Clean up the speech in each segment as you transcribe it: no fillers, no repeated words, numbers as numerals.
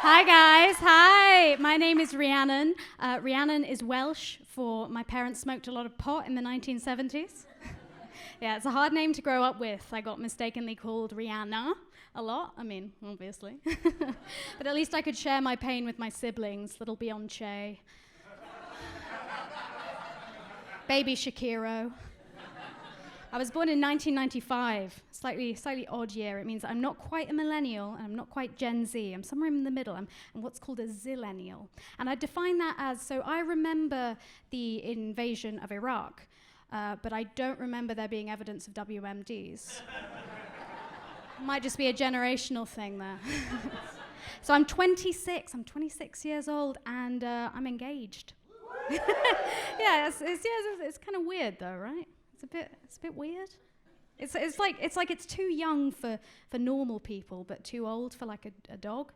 Hi guys, hi. My name is Rhiannon. Rhiannon is Welsh for my parents smoked a lot of pot in the 1970s. Yeah, it's a hard name to grow up with. I got mistakenly called Rihanna a lot. I mean, obviously. But at least I could share my pain with my siblings, little Beyonce. Baby Shakiro. I was born in 1995, slightly odd year. It means I'm not quite a millennial, and I'm not quite Gen Z. I'm somewhere in the middle. I'm what's called a zillennial. And I define that as, so I remember the invasion of Iraq, but I don't remember there being evidence of WMDs. Might just be a generational thing there. So I'm 26. I'm 26 years old, and I'm engaged. Yeah, it's kind of weird though, right? It's a bit weird. It's like it's too young for normal people, but too old for like a dog.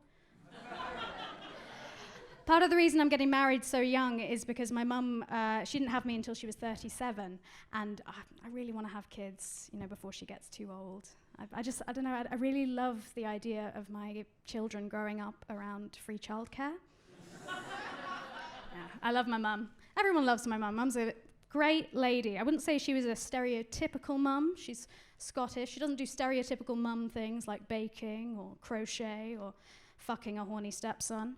Part of the reason I'm getting married so young is because my mum, she didn't have me until she was 37, and I really want to have kids, before she gets too old. I don't know, I really love the idea of my children growing up around free childcare. Yeah, I love my mum. Everyone loves my mum. Mum's a great lady. I wouldn't say she was a stereotypical mum. She's Scottish. She doesn't do stereotypical mum things like baking or crochet or fucking a horny stepson.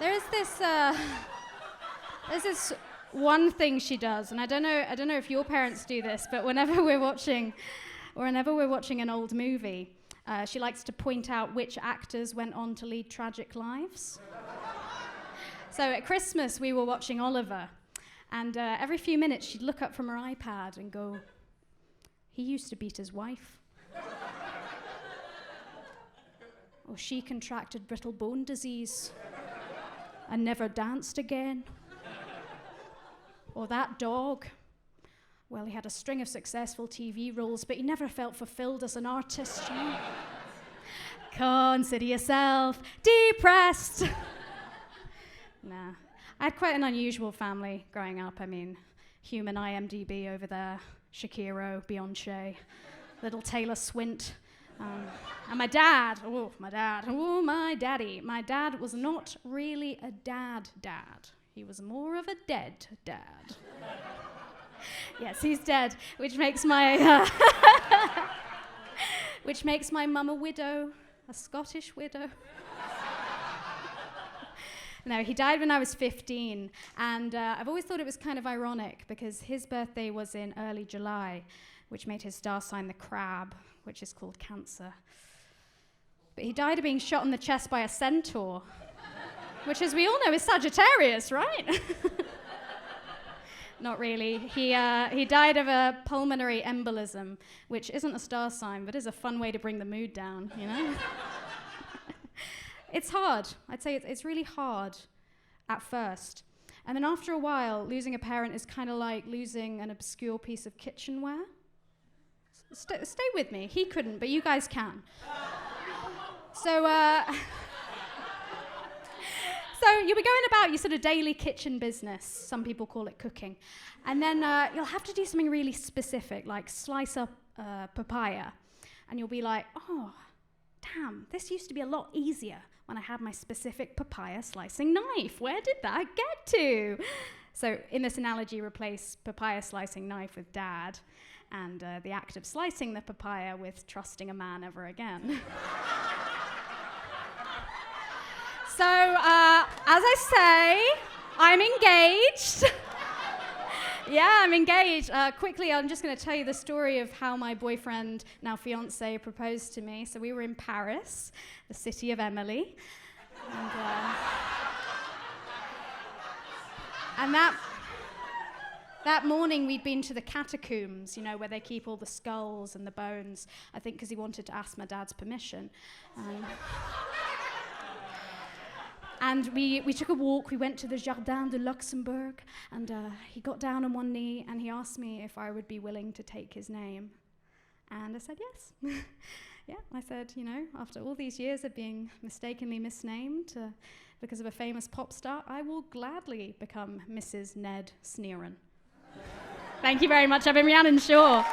There's this one thing she does, and I don't know if your parents do this, but whenever we're watching an old movie, she likes to point out which actors went on to lead tragic lives. So at Christmas, we were watching Oliver, and every few minutes she'd look up from her iPad and go, "He used to beat his wife." Or she contracted brittle bone disease and never danced again. Or that dog, well, he had a string of successful TV roles, but he never felt fulfilled as an artist. Consider yourself depressed. Nah. I had quite an unusual family growing up. I mean, human IMDb over there, Shakiro, Beyonce, little Taylor Swint. And my daddy. My dad was not really a dad. He was more of a dead dad. Yes, he's dead, which makes my mum a widow, a Scottish widow. No, he died when I was 15, and I've always thought it was kind of ironic because his birthday was in early July, which made his star sign the crab, which is called Cancer. But he died of being shot in the chest by a centaur, which, as we all know, is Sagittarius, right? Not really. He died of a pulmonary embolism, which isn't a star sign, but is a fun way to bring the mood down, It's hard. I'd say it's really hard at first. And then after a while, losing a parent is kind of like losing an obscure piece of kitchenware. Stay with me. He couldn't, but you guys can. So you'll be going about your sort of daily kitchen business. Some people call it cooking. And then you'll have to do something really specific, like slice up papaya. And you'll be like, oh, damn, this used to be a lot easier when I had my specific papaya slicing knife. Where did that get to? So in this analogy, replace papaya slicing knife with dad, and the act of slicing the papaya with trusting a man ever again. So, as I say, I'm engaged. Yeah, I'm engaged. Quickly, I'm just going to tell you the story of how my boyfriend, now fiancé, proposed to me. So we were in Paris, the city of Emily. And that morning, we'd been to the catacombs, where they keep all the skulls and the bones, I think because he wanted to ask my dad's permission. And we took a walk. We went to the Jardin de Luxembourg, and he got down on one knee, and he asked me if I would be willing to take his name. And I said yes. Yeah, I said, after all these years of being mistakenly misnamed because of a famous pop star, I will gladly become Mrs. Ned Sneeren. Thank you very much. I've been Rhiannon Shaw.